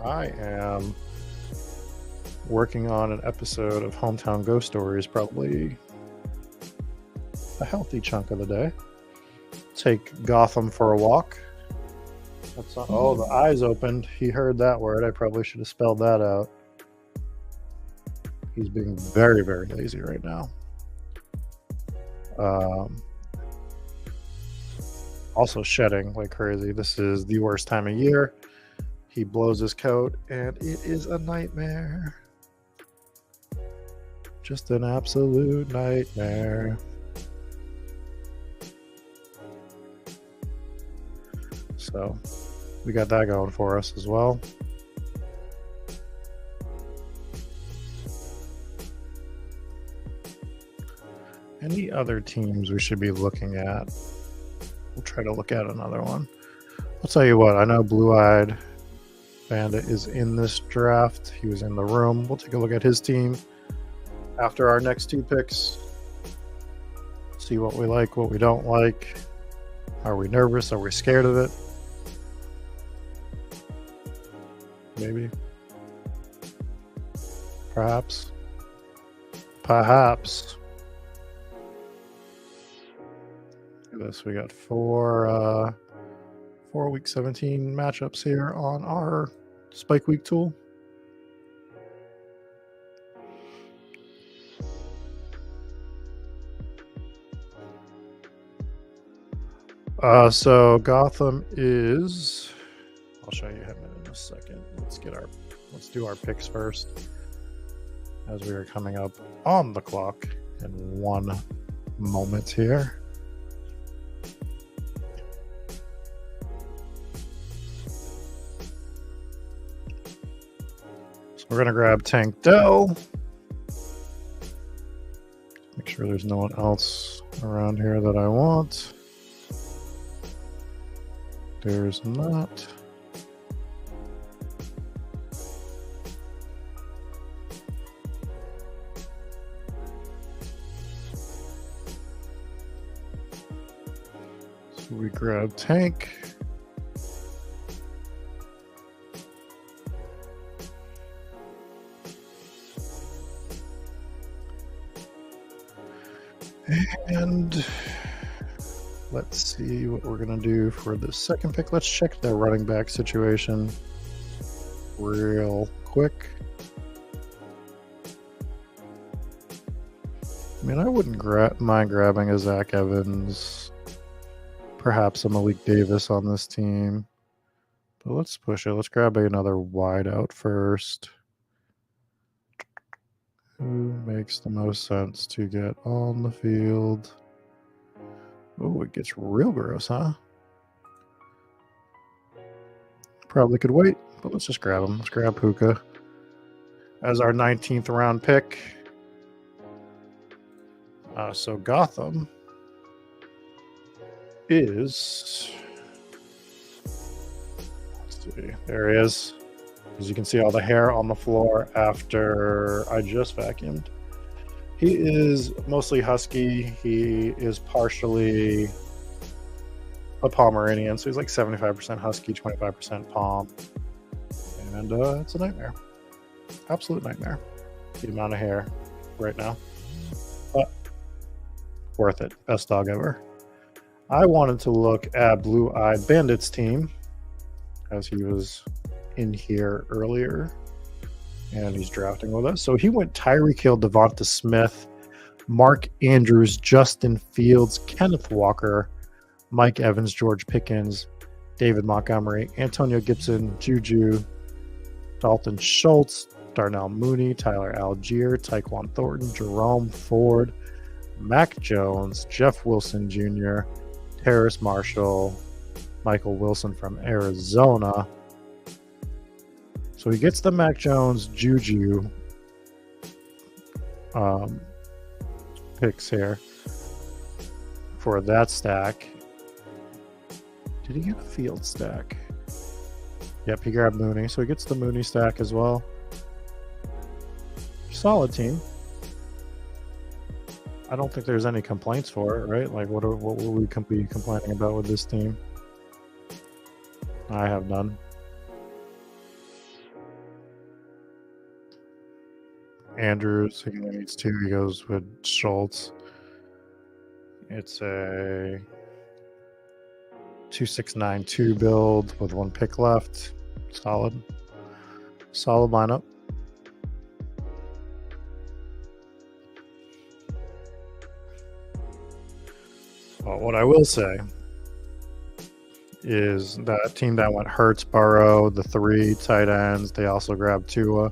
S1: I am working on an episode of Hometown Ghost Stories, probably a healthy chunk of the day. Take Gotham for a walk. Oh, the eyes opened. He heard that word. I probably should have spelled that out. He's being very, very lazy right now. Also shedding like crazy. This is the worst time of year. He blows his coat, and it is a nightmare. Just an absolute nightmare. So we got that going for us as well. Any other teams we should be looking at? We'll try to look at another one. I'll tell you what, I know Blue-Eyed Bandit is in this draft. He was in the room. We'll take a look at his team after our next two picks. See what we like, what we don't like. Are we nervous? Are we scared of it? Maybe. Perhaps. Perhaps. Look at this. We got four week 17 matchups here on our Spike Week tool. So Gotham is, I'll show you him in a second. Let's do our picks first, as we are coming up on the clock in 1 moment here. So we're gonna grab Tank Dell. Make sure there's no one else around here that I want. There's not. So we grab Tank. And let's see what we're going to do for the second pick. Let's check the running back situation real quick. I mean, I wouldn't mind grabbing a Zach Evans, perhaps a Malik Davis on this team. But let's push it. Let's grab another wideout first. Who makes the most sense to get on the field? Oh, it gets real gross, huh? Probably could wait, but let's just grab him. Let's grab Puka as our 19th round pick. So Gotham is, let's see, there he is. As you can see, all the hair on the floor after I just vacuumed. He is mostly husky. He is partially a Pomeranian, so he's like 75% husky, 25% Pom. And it's a nightmare. Absolute nightmare. The amount of hair right now. But worth it. Best dog ever. I wanted to look at Blue-Eyed Bandit's team, as he was in here earlier, and he's drafting with us. So he went Tyreek Hill, Devonta Smith, Mark Andrews, Justin Fields, Kenneth Walker, Mike Evans, George Pickens, David Montgomery, Antonio Gibson, Juju, Dalton Schultz, Darnell Mooney, Tyler Algier, Tyquan Thornton, Jerome Ford, Mac Jones, Jeff Wilson Jr., Terrace Marshall, Michael Wilson from Arizona. So he gets the Mac Jones, Juju picks here for that stack. Did he get a field stack? Yep, he grabbed Mooney. So he gets the Mooney stack as well. Solid team. I don't think there's any complaints for it, right? Like, what will we be complaining about with this team? I have none. Andrews, he only needs 2. He goes with Schultz. It's a 2-6-9-2 build with 1 pick left. Solid lineup. Well, what I will say is that team that went Hurts, Burrow, the 3 tight ends, they also grabbed Tua.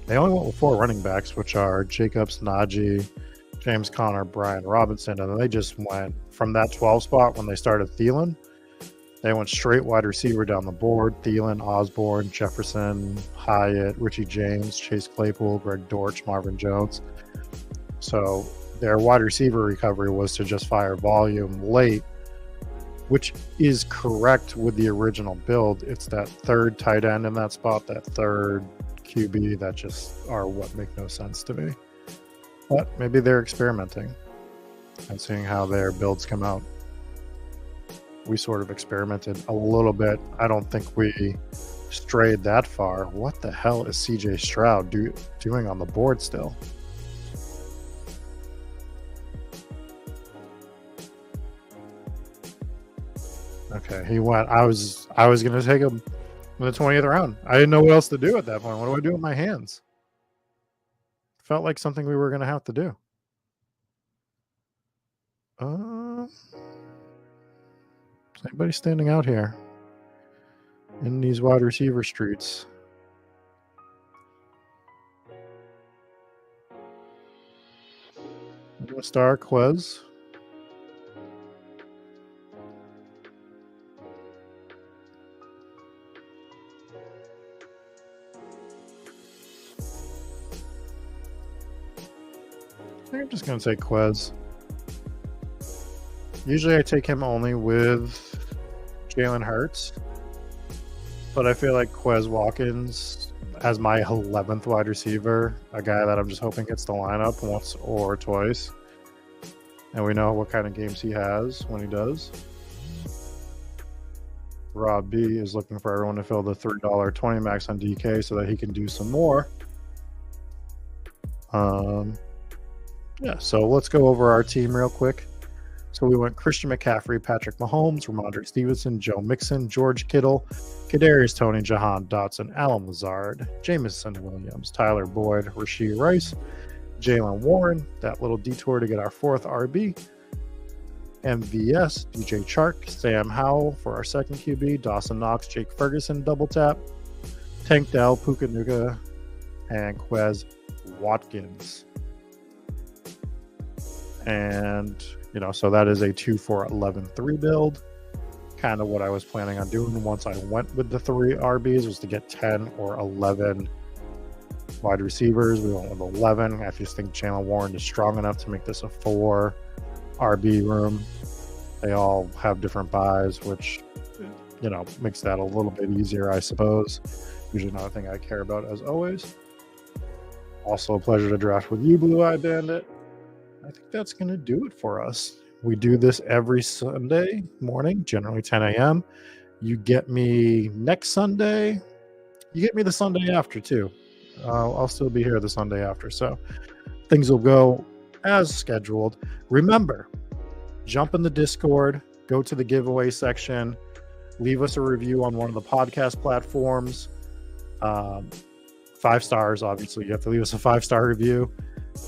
S1: They only went with 4 running backs, which are Jacobs, Najee, James Conner, Brian Robinson, and then they just went from that 12 spot when they started Thielen. They went straight wide receiver down the board. Thielen, Osborne, Jefferson, Hyatt, Richie James, Chase Claypool, Greg Dortch, Marvin Jones. So their wide receiver recovery was to just fire volume late, which is correct with the original build. It's that 3rd tight end in that spot, that 3rd QB that just are what make no sense to me. But maybe they're experimenting and seeing how their builds come out. We sort of experimented a little bit. I don't think we strayed that far. What the hell is CJ Stroud doing on the board still? Okay, he went. I was going to take him in the 20th round. I didn't know what else to do at that point. What do I do with my hands? Felt like something we were going to have to do. Is anybody standing out here in these wide receiver streets? I'm going to start Quez. I think I'm just going to take Quez. Usually I take him only with Jalen Hurts, but I feel like Quez Watkins as my 11th wide receiver, a guy that I'm just hoping hits the lineup once or twice. And we know what kind of games he has when he does. Rob B is looking for everyone to fill the $3.20 max on DK so that he can do some more. Yeah, so let's go over our team real quick. So we went Christian McCaffrey, Patrick Mahomes, Ramondre Stevenson, Joe Mixon, George Kittle, Kadarius Toney, Jahan Dotson, Alan Lazard, Jameson Williams, Tyler Boyd, Rashee Rice, Jalen Warren, that little detour to get our 4th RB, MVS, DJ Chark, Sam Howell for our 2nd QB, Dawson Knox, Jake Ferguson, double tap, Tank Dell, Puka Nuka, and Quez Watkins. And so that is a 2-4-11-3 build. Kind of what I was planning on doing once I went with the 3 RBs was to get 10 or 11 wide receivers. We went with 11. I just think Jalen Warren is strong enough to make this a 4 RB room. They all have different buys, which, makes that a little bit easier, I suppose. Usually not a thing I care about, as always. Also a pleasure to draft with you, Blue Eye Bandit. I think that's going to do it for us. We do this every Sunday morning, generally 10 a.m. You get me next Sunday. You get me the Sunday after, too. I'll still be here the Sunday after. So things will go as scheduled. Remember, jump in the Discord, go to the giveaway section, leave us a review on one of the podcast platforms. 5 stars, obviously. You have to leave us a 5-star review.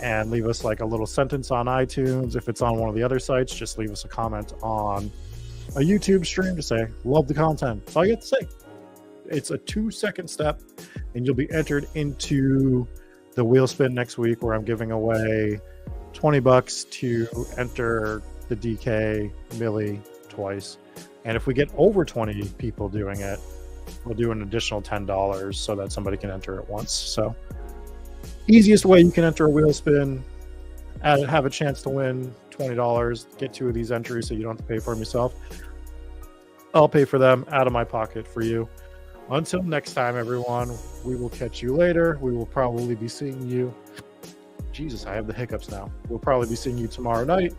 S1: And leave us like a little sentence on iTunes. If it's on one of the other sites, just leave us a comment on a YouTube stream to say, love the content. That's all you have to say. It's a 2-second step, and you'll be entered into the wheel spin next week where I'm giving away $20 to enter the DK Millie twice. And if we get over 20 people doing it, we'll do an additional $10 so that somebody can enter it once. So easiest way you can enter a wheel spin, have a chance to win $20, get 2 of these entries so you don't have to pay for them yourself. I'll pay for them out of my pocket for you. Until next time, everyone, we will catch you later. We will probably be seeing you. Jesus, I have the hiccups now. We'll probably be seeing you tomorrow night.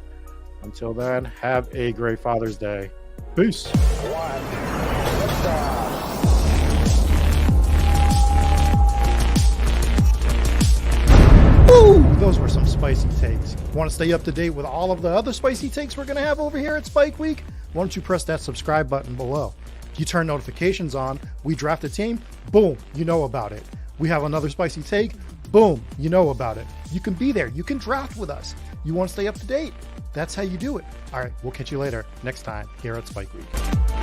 S1: Until then, have a great Father's Day. Peace. Ooh, those were some spicy takes. Want to stay up to date with all of the other spicy takes we're going to have over here at Spike Week? Why don't you press that subscribe button below? You turn notifications on, we draft a team, boom, you know about it. We have another spicy take, boom, you know about it. You can be there. You can draft with us. You want to stay up to date? That's how you do it. All right, we'll catch you later next time here at Spike Week.